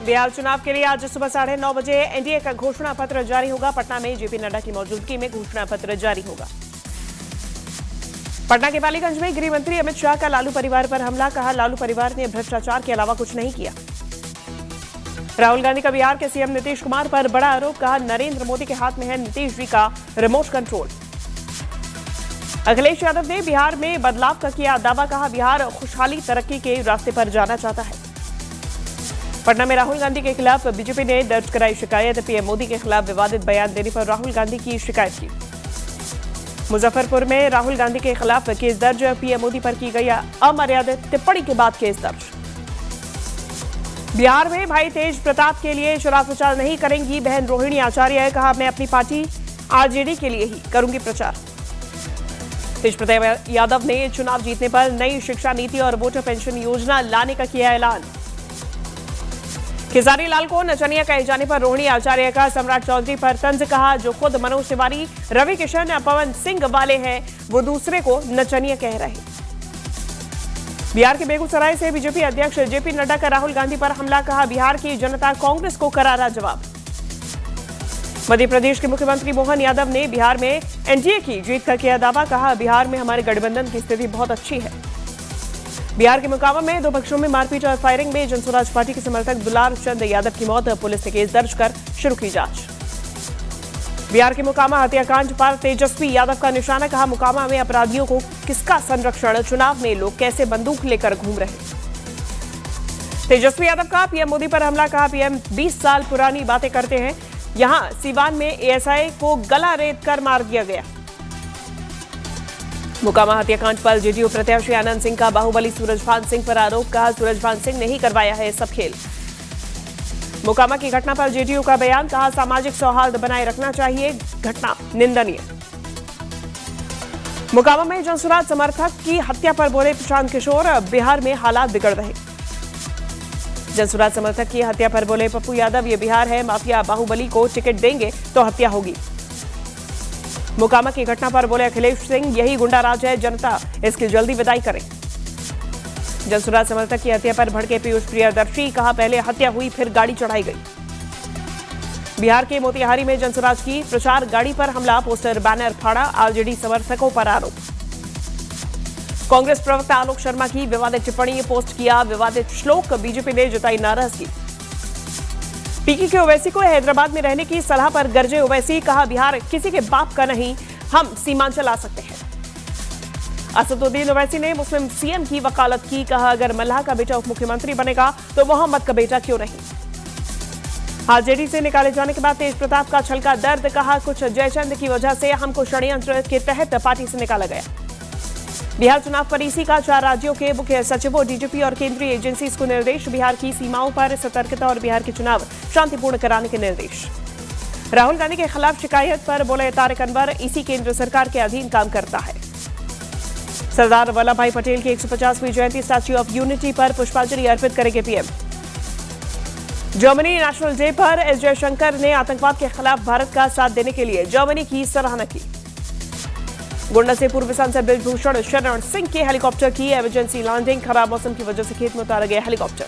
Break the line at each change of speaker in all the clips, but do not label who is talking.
बिहार चुनाव के लिए आज सुबह 9:30 बजे एनडीए का घोषणा पत्र जारी होगा। पटना में जेपी नड्डा की मौजूदगी में घोषणा पत्र जारी होगा। पटना के बालीगंज में गृह मंत्री अमित शाह का लालू परिवार पर हमला, कहा लालू परिवार ने भ्रष्टाचार के अलावा कुछ नहीं किया। राहुल गांधी का बिहार के सीएम नीतीश कुमार पर बड़ा आरोप, कहा नरेंद्र मोदी के हाथ में है नीतीश जी का रिमोट कंट्रोल। अखिलेश यादव ने बिहार में बदलाव का किया दावा, कहा बिहार खुशहाली तरक्की के रास्ते पर जाना चाहता है। पटना में राहुल गांधी के खिलाफ बीजेपी ने दर्ज कराई शिकायत, पीएम मोदी के खिलाफ विवादित बयान देने पर राहुल गांधी की शिकायत की। मुजफ्फरपुर में राहुल गांधी के खिलाफ केस दर्ज, पीएम मोदी पर की गई अमर्यादित टिप्पणी के बाद केस दर्ज। बिहार में भाई तेज प्रताप के लिए चुनाव प्रचार नहीं करेंगी बहन रोहिणी आचार्य, कहा मैं अपनी पार्टी आरजेडी के लिए ही करूंगी प्रचार। तेज प्रताप यादव ने चुनाव जीतने पर नई शिक्षा नीति और वोटर पेंशन योजना लाने का किया ऐलान। खेसारी लाल को नचनिया कहे जाने पर रोहिणी आचार्य का सम्राट चौधरी पर तंज, कहा जो खुद मनोज तिवारी, रवि किशन, पवन सिंह वाले हैं वो दूसरे को नचनिया कह रहे। बिहार के बेगूसराय से बीजेपी अध्यक्ष जेपी नड्डा का राहुल गांधी पर हमला, कहा बिहार की जनता कांग्रेस को करारा जवाब। मध्य प्रदेश के मुख्यमंत्री मोहन यादव ने बिहार में एनडीए की जीत का किया दावा, कहा बिहार में हमारे गठबंधन की स्थिति बहुत अच्छी है। बिहार के मोकामा में दो पक्षों में मारपीट और फायरिंग में जनसुराज पार्टी के समर्थक दुलार चंद यादव की मौत, पुलिस ने केस दर्ज कर शुरू की जांच। बिहार के मोकामा हत्याकांड पर तेजस्वी यादव का निशाना, कहा मोकामा में अपराधियों को किसका संरक्षण, चुनाव में लोग कैसे बंदूक लेकर घूम रहे। तेजस्वी यादव का पीएम मोदी पर हमला, कहा पीएम 20 साल पुरानी बातें करते हैं, यहां सीवान में एएसआई को गला रेत कर मार दिया गया। मोकामा हत्याकांड पर जेडीयू प्रत्याशी आनंद सिंह का बाहुबली सूरजभान सिंह पर आरोप, कहा सूरजभान सिंह ने ही करवाया है सब खेल। मोकामा की घटना पर जेडीयू का बयान, कहा सामाजिक सौहार्द बनाए रखना चाहिए, घटना निंदनीय। मोकामा में जनसुराज समर्थक की हत्या पर बोले प्रशांत किशोर, बिहार में हालात बिगड़ रहे। जनसुराज समर्थक की हत्या पर बोले पप्पू यादव, ये बिहार है, माफिया बाहुबली को टिकट देंगे तो हत्या होगी। मोकामा की घटना पर बोले अखिलेश सिंह, यही गुंडा राज है, जनता इसकी जल्दी विदाई करे। जनसुराज समर्थक की हत्या पर भड़के पीयूष प्रियदर्शी, कहा पहले हत्या हुई फिर गाड़ी चढ़ाई गई। बिहार के मोतिहारी में जनसुराज की प्रचार गाड़ी पर हमला, पोस्टर बैनर फाड़ा, आरजेडी समर्थकों पर आरोप। कांग्रेस प्रवक्ता आलोक शर्मा की विवादित टिप्पणी, पोस्ट किया विवादित श्लोक, बीजेपी ने जताई नाराजगी। पीके के ओवैसी को हैदराबाद में रहने की सलाह पर गरजे ओवैसी, कहा बिहार किसी के बाप का नहीं, हम सीमांचल आ सकते हैं। असदुद्दीन ओवैसी ने मुस्लिम सीएम की वकालत की, कहा अगर मल्लाह का बेटा उप मुख्यमंत्री बनेगा तो मोहम्मद का बेटा क्यों नहीं। आरजेडी से निकाले जाने के बाद तेज प्रताप का छलका दर्द, कहा कुछ जयचंद की वजह से हमको षड्यंत्र के तहत पार्टी से निकाला गया। बिहार चुनाव पर ईसी का 4 राज्यों के मुख्य सचिवों, डीजीपी और केंद्रीय एजेंसीज को निर्देश, बिहार की सीमाओं पर सतर्कता और बिहार के चुनाव शांतिपूर्ण कराने के निर्देश। राहुल गांधी के खिलाफ शिकायत पर बोले तारिक अनवर, ईसी केंद्र सरकार के अधीन काम करता है। सरदार वल्लभ भाई पटेल की 150वीं जयंती स्टैच्यू ऑफ यूनिटी पर पुष्पांजलि अर्पित करेंगे पीएम। जर्मनी नेशनल डे पर एस जयशंकर ने आतंकवाद के खिलाफ भारत का साथ देने के लिए जर्मनी की सराहना की। गोंडा से पूर्व सांसद ब्रजभूषण शरण सिंह के हेलीकॉप्टर की इमरजेंसी लैंडिंग, खराब मौसम की वजह से खेत में उतारा गया हेलीकॉप्टर।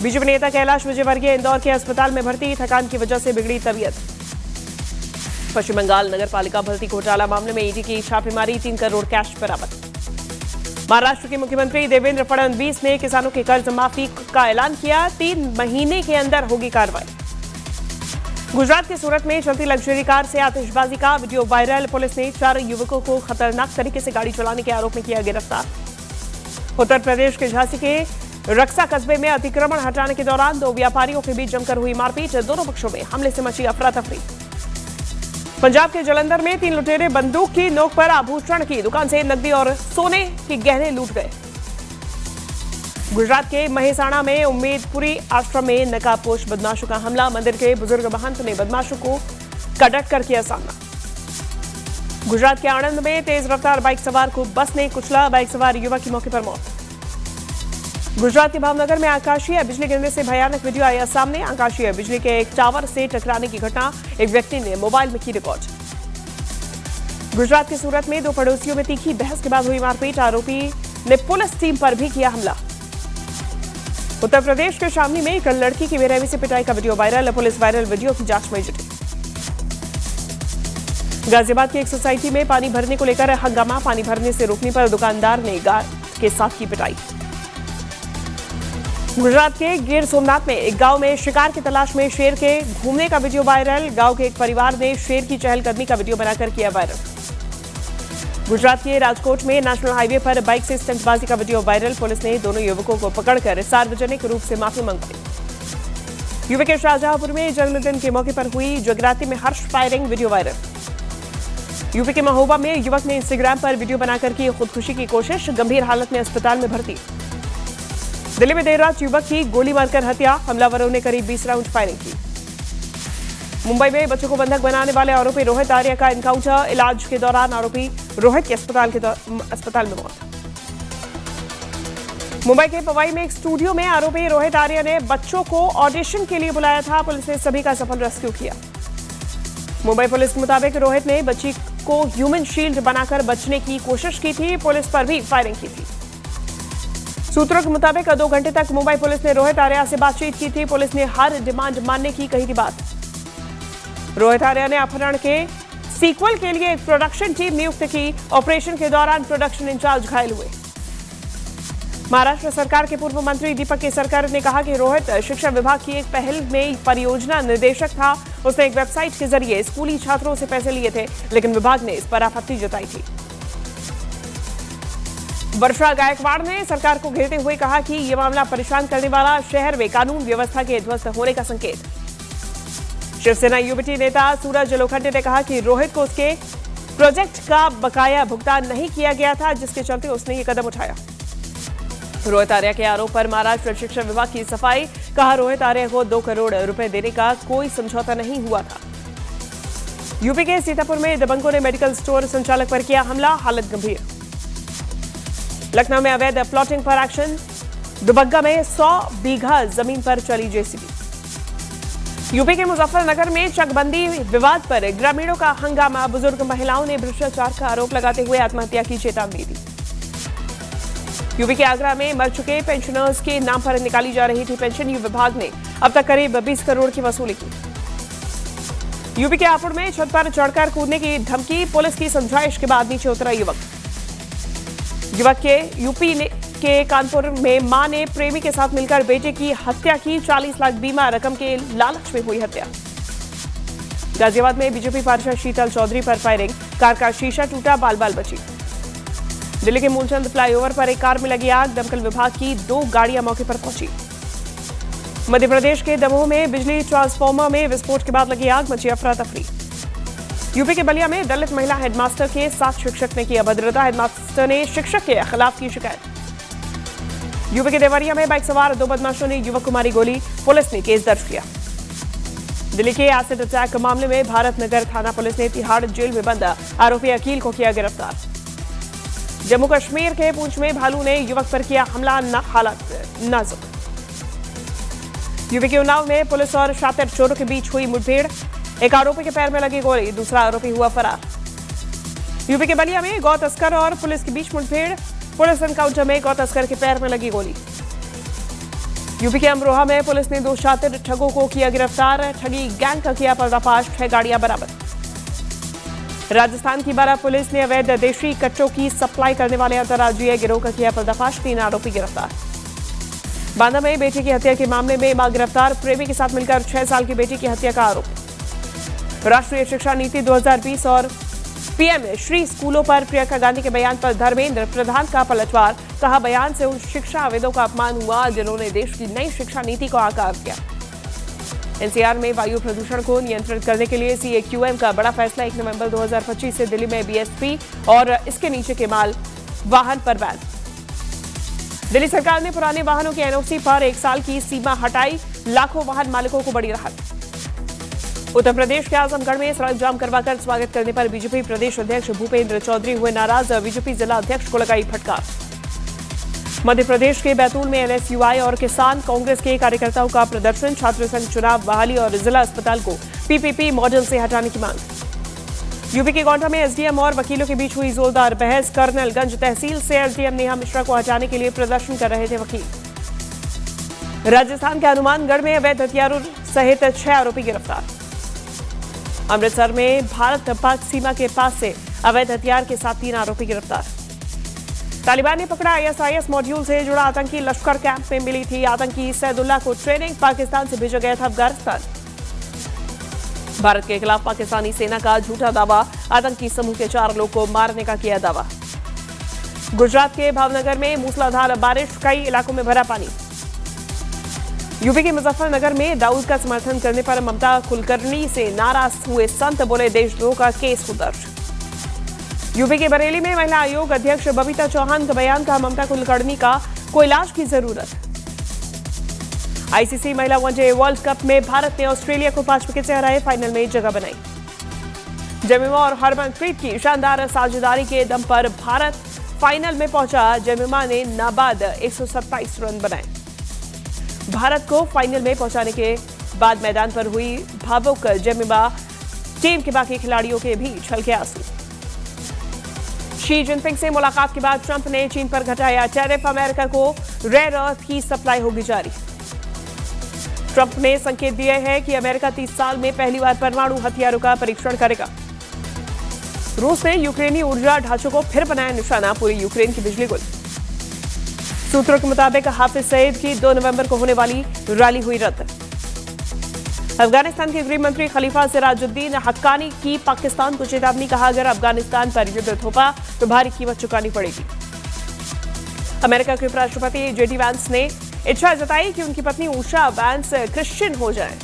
बीजेपी नेता कैलाश विजयवर्गीय इंदौर के अस्पताल में भर्ती, थकान की वजह से बिगड़ी तबीयत। पश्चिम बंगाल नगर पालिका भर्ती घोटाला मामले में ईडी की छापेमारी, 3 करोड़ कैश बरामद। महाराष्ट्र के मुख्यमंत्री देवेंद्र फडणवीस ने किसानों के कर्ज माफी का ऐलान किया, 3 महीने के अंदर होगी कार्रवाई। गुजरात के सूरत में चलती लग्जरी कार से आतिशबाजी का वीडियो वायरल, पुलिस ने 4 युवकों को खतरनाक तरीके से गाड़ी चलाने के आरोप में किया गिरफ्तार। उत्तर प्रदेश के झांसी के रक्सा कस्बे में अतिक्रमण हटाने के दौरान 2 व्यापारियों के बीच जमकर हुई मारपीट, दोनों पक्षों में हमले से मची अफरा तफरी। पंजाब के जलंधर में 3 लुटेरे बंदूक की नोक पर आभूषण की दुकान से नकदी और सोने के गहने लूट गए। गुजरात के महेसाणा में उम्मेदपुरी आश्रम में नकाबपोश बदमाशों का हमला, मंदिर के बुजुर्ग महंत ने बदमाशों को डट कर किया सामना। गुजरात के आणंद में तेज रफ्तार बाइक सवार को बस ने कुचला, बाइक सवार युवक की मौके पर मौत। गुजरात के भावनगर में आकाशीय बिजली गिरने से भयानक वीडियो आया सामने, आकाशीय बिजली के एक टावर से टकराने की घटना, एक व्यक्ति ने मोबाइल में की रिकॉर्ड। गुजरात के सूरत में 2 पड़ोसियों में तीखी बहस के बाद हुई मारपीट, आरोपी ने पुलिस टीम पर भी किया हमला। उत्तर प्रदेश के शामली में एक लड़की की बेरहमी से पिटाई का video viral, police viral video की जांच में जुटी। गाजियाबाद की एक सोसाइटी में पानी भरने को लेकर हंगामा, पानी भरने से रोकने पर दुकानदार ने गार्ड के साथ की पिटाई। गुजरात के गिर सोमनाथ में एक गांव में शिकार की तलाश में शेर के घूमने का वीडियो वायरल, गांव के एक परिवार ने शेर की चहलकदमी का वीडियो बनाकर किया वायरल। गुजरात के राजकोट में नेशनल हाईवे पर बाइक से स्टंटबाजी का वीडियो वायरल, पुलिस ने दोनों युवकों को पकड़कर सार्वजनिक रूप से माफी मांगी। यूपी के शाहजहांपुर में जन्मदिन के मौके पर हुई जगराती में हर्ष फायरिंग, वीडियो वायरल। यूपी के महोबा में युवक ने इंस्टाग्राम पर वीडियो बनाकर की खुदकुशी की कोशिश, गंभीर हालत में अस्पताल में भर्ती। दिल्ली में देर रात युवक की गोली मारकर हत्या, हमलावरों ने करीब 20 राउंड फायरिंग की। मुंबई में बच्चों को बंधक बनाने वाले आरोपी रोहित आर्या का एनकाउंटर, इलाज के दौरान आरोपी रोहित की अस्पताल में मौत। मुंबई के पवाई में एक स्टूडियो में आरोपी रोहित आर्या ने बच्चों को ऑडिशन के लिए बुलाया था, पुलिस ने सभी का सफल रेस्क्यू किया। मुंबई पुलिस के मुताबिक रोहित ने बच्ची को ह्यूमन शील्ड बनाकर बचने की कोशिश की थी, पुलिस पर भी फायरिंग की थी। सूत्रों के मुताबिक 2 घंटे तक मुंबई पुलिस ने रोहित आर्या से बातचीत की थी, पुलिस ने हर डिमांड मानने की कही थी बात। रोहित आर्या ने अपहरण के सीक्वल के लिए एक प्रोडक्शन टीम नियुक्त की, ऑपरेशन के दौरान प्रोडक्शन इंचार्ज घायल हुए। महाराष्ट्र सरकार के पूर्व मंत्री दीपक केसरकर ने कहा कि रोहित शिक्षा विभाग की एक पहल में परियोजना निदेशक था, उसने एक वेबसाइट के जरिए स्कूली छात्रों से पैसे लिए थे, लेकिन विभाग ने इस पर आपत्ति जताई थी। वर्षा गायकवाड़ ने सरकार को घेरते हुए कहा कि यह मामला परेशान करने वाला, शहर में कानून व्यवस्था के ध्वस्त होने का संकेत। शिवसेना यूबीटी नेता सूरज लोखंडे ने कहा कि रोहित को उसके प्रोजेक्ट का बकाया भुगतान नहीं किया गया था, जिसके चलते उसने ये कदम उठाया। रोहित आर्या के आरोप पर महाराष्ट्र शिक्षा विभाग की सफाई, कहा रोहित आर्या को 2 करोड़ रुपए देने का कोई समझौता नहीं हुआ था। यूपी के सीतापुर में दबंगों ने मेडिकल स्टोर संचालक पर किया हमला, हालत गंभीर। लखनऊ में अवैध प्लॉटिंग पर एक्शन, दुबग्गा में 100 बीघा जमीन पर चली जेसीबी। यूपी के मुजफ्फरनगर में चकबंदी विवाद पर ग्रामीणों का हंगामा, बुजुर्ग महिलाओं ने भ्रष्टाचार का आरोप लगाते हुए आत्महत्या की चेतावनी दी। यूपी के आगरा में मर चुके पेंशनर्स के नाम पर निकाली जा रही थी पेंशन, विभाग ने अब तक करीब 20 करोड़ की वसूली की। यूपी के हापुड़ में छत पर चढ़कर कूदने की धमकी, पुलिस की समझाइश के बाद नीचे उतरा युवक। युवक के यूपी के कानपुर में मां ने प्रेमी के साथ मिलकर बेटे की हत्या की, 40 लाख बीमा रकम के लालच में हुई हत्या। गाजियाबाद में बीजेपी पार्षद शीतल चौधरी पर फायरिंग, कार का शीशा टूटा, बाल बाल बची। दिल्ली के मूलचंद फ्लाईओवर पर एक कार में लगी आग, दमकल विभाग की 2 गाड़ियां मौके पर पहुंची। मध्य प्रदेश के दमोह में बिजली ट्रांसफार्मर में विस्फोट के बाद लगी आग, मची अफरा तफरी। यूपी के बलिया में दलित महिला हेडमास्टर के साथ शिक्षक ने की अभद्रता, हेडमास्टर ने शिक्षक के खिलाफ की शिकायत। यूपी के देवरिया में बाइक सवार 2 बदमाशों ने युवक को मारी गोली, पुलिस ने केस दर्ज किया। दिल्ली के एसिड अटैक मामले में भारत नगर थाना पुलिस ने तिहाड़ जेल में बंद आरोपी अकील को किया गिरफ्तार। जम्मू कश्मीर के पुंछ में भालू ने युवक पर किया हमला, हालत नाजुक। यूपी के उन्नाव में पुलिस और शातिर चोरों के बीच हुई मुठभेड़, एक आरोपी के पैर में लगी गोली, दूसरा आरोपी हुआ फरार। यूपी के बलिया में गौ तस्कर और पुलिस के बीच मुठभेड़, पुलिस एनकाउंटर में गौ तस्कर के पैर में लगी गोली। यूपी के अमरोहा में पुलिस ने 2 शातिर ठगों को किया गिरफ्तार, ठगी गैंग का किया पर्दाफाश, 6 गाड़ियां बरामद। राजस्थान की बारा पुलिस ने अवैध देशी कट्टों की सप्लाई करने वाले अंतर्राज्यीय गिरोह का किया पर्दाफाश, 3 आरोपी गिरफ्तार। बांदा में बेटी की हत्या के मामले में मां गिरफ्तार, प्रेमी के साथ मिलकर 6 साल की बेटी की हत्या का आरोप। राष्ट्रीय शिक्षा नीति 2020 और पीएम श्री स्कूलों पर प्रियंका गांधी के बयान पर धर्मेंद्र प्रधान का पलटवार, कहा बयान से उन शिक्षाविदों का अपमान हुआ जिन्होंने देश की नई शिक्षा नीति को आकार दिया। एनसीआर में वायु प्रदूषण को नियंत्रित करने के लिए सीएक्यूएम का बड़ा फैसला, 1 नवंबर 2025 से दिल्ली में बीएसपी और इसके नीचे के माल वाहन पर बैन। दिल्ली सरकार ने पुराने वाहनों के एनओसी पर 1 साल की सीमा हटाई, लाखों वाहन मालिकों को बड़ी राहत। उत्तर प्रदेश के आजमगढ़ में सड़क जाम करवाकर स्वागत करने पर बीजेपी प्रदेश अध्यक्ष भूपेंद्र चौधरी हुए नाराज, बीजेपी जिला अध्यक्ष को लगाई फटकार। मध्य प्रदेश के बैतूल में एनएसयूआई और किसान कांग्रेस के कार्यकर्ताओं का प्रदर्शन, छात्र संघ चुनाव बहाली और जिला अस्पताल को पीपीपी मॉडल से हटाने की मांग। यूपी के गोंडा में एसडीएम और वकीलों के बीच हुई जोरदार बहस, कर्नलगंज तहसील से एसडीएम नेहा मिश्रा को हटाने के लिए प्रदर्शन कर रहे थे वकील। राजस्थान के हनुमानगढ़ में अवैध हथियारों सहित 6 आरोपी गिरफ्तार। अमृतसर में भारत पाक सीमा के पास से अवैध हथियार के साथ 3 आरोपी गिरफ्तार। तालिबान ने पकड़ा ISIS मॉड्यूल से जुड़ा आतंकी। लश्कर कैंप में मिली थी आतंकी सैदुल्ला को ट्रेनिंग। पाकिस्तान से भेजा गया था अफगानिस्तान। भारत के खिलाफ पाकिस्तानी सेना का झूठा दावा। आतंकी समूह के 4 लोग को मारने का किया दावा। गुजरात के भावनगर में मूसलाधार बारिश, कई इलाकों में भरा पानी। यूपी के मुजफ्फरनगर में दाऊद का समर्थन करने पर ममता कुलकर्णी से नाराज हुए संत, बोले देशद्रोह का केस हो दर्ज। यूपी के बरेली में महिला आयोग अध्यक्ष बबीता चौहान का बयान, कहा ममता कुलकर्णी का कोई इलाज की जरूरत। ICC महिला वनडे वर्ल्ड कप में भारत ने ऑस्ट्रेलिया को 5 विकेट से हराए, फाइनल में जगह बनाई। जमीमा और हरमनप्रीत की शानदार साझेदारी के दम पर भारत फाइनल में पहुंचा। जमीमा ने नाबाद 127 रन बनाए। भारत को फाइनल में पहुंचाने के बाद मैदान पर हुई भावुक जमीमा, टीम के बाकी खिलाड़ियों के भी छलके आंसू। शी जिनपिंग से मुलाकात के बाद ट्रंप ने चीन पर घटाया टैरिफ। अमेरिका को रेयर अर्थ की सप्लाई होगी जारी। ट्रंप ने संकेत दिए हैं कि अमेरिका 30 साल में पहली बार परमाणु हथियारों का परीक्षण करेगा। रूस ने यूक्रेनी ऊर्जा ढांचों को फिर बनाया निशाना, पूरी यूक्रेन की बिजली गुल। सूत्रों के मुताबिक हाफिज सईद की 2 नवंबर को होने वाली रैली हुई रद्द। अफगानिस्तान के गृह मंत्री खलीफा सिराजुद्दीन हक्कानी की पाकिस्तान को चेतावनी, कहा अगर अफगानिस्तान पर युद्ध थोपा तो भारी कीमत चुकानी पड़ेगी। अमेरिका के उपराष्ट्रपति JD वैंस ने इच्छा जताई कि उनकी पत्नी उषा वैंस क्रिश्चियन हो जाएं।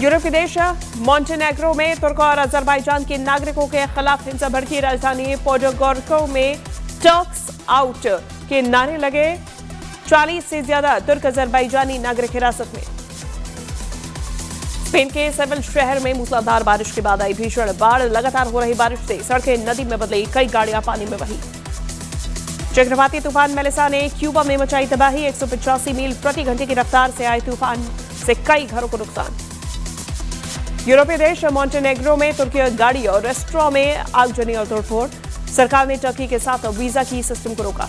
यूरोप के देश मॉन्टेनेग्रो में तुर्क और अजरबैजान के नागरिकों के खिलाफ हिंसा भड़की। राजधानी पोडगोरिका में टर्क्स आउट के नारे लगे। 40 से ज्यादा तुर्क अजरबैजानी नागरिक हिरासत में। स्पेन के सेविल शहर में मूसलाधार बारिश के बाद आई भीषण बाढ़। लगातार हो रही बारिश से सड़कें नदी में बदली, कई गाड़ियां पानी में बही। चक्रवाती तूफान मेलिसा ने क्यूबा में मचाई तबाही। 185 मील प्रति घंटे की रफ्तार से आए तूफान से कई घरों को नुकसान। यूरोपीय देश मॉन्टेनेग्रो में तुर्की गाड़ी और रेस्टोरेंट में आगजनी और तोड़फोड़। सरकार ने टर्की के साथ वीजा की सिस्टम को रोका।